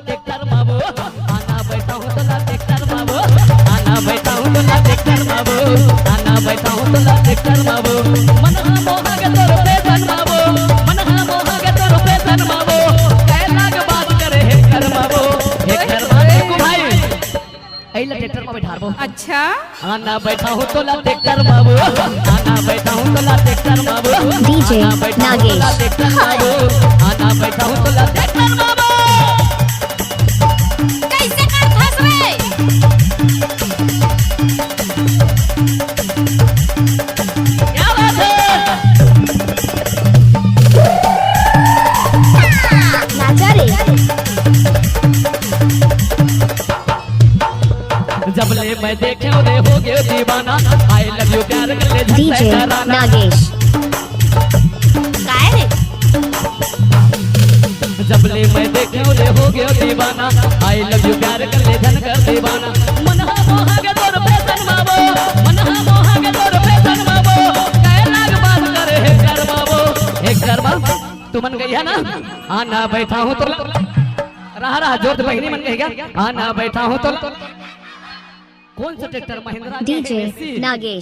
Tractor बाबू आना बैठा हूँ तो ट्रैक्टर बाबू आना बैठा हूँ तो ट्रैक्टर बाबू आना बैठा हूँ तो ट्रैक्टर बाबू मन मोहा के तो रुपए धन बाबू मन मोहा के तो रुपए धन बाबू कैला के बात करे हे कर बाबू हे कर बाबू भाई ऐला ट्रैक्टर में बैठा रहो। अच्छा आना बैठा हूँ तो ट्रैक्टर बाबू आना बैठा हूँ तो ट्रैक्टर बाबू डीजे नागेश ट्रैक्टर बाबू आना बैठा हूँ तो ट्रैक्टर बाबू कैसे कर फंस रे क्या बात है नाचा रे जब ले मैं देखे उन्हें हो गया दीवाना आई लव यू प्यार कर ले डीजे नागेश काय रे जब ले मैं देखे उन्हें हो गया दीवाना आई लव यू प्यार कर ले धन कर दीवाना मनहा मोहा के तोर फैशन बाबू मनहा मोहा के तोर फैशन बाबू कैला के बात करे हे कर बाबू हे कर बाबू तू मन गई है ना आना बैठा हूँ तो रहा जोत बहनी मन गई क्या आना बैठा हूँ तो कौन सा ट्रैक्टर महिंद्रा डीजे नागेश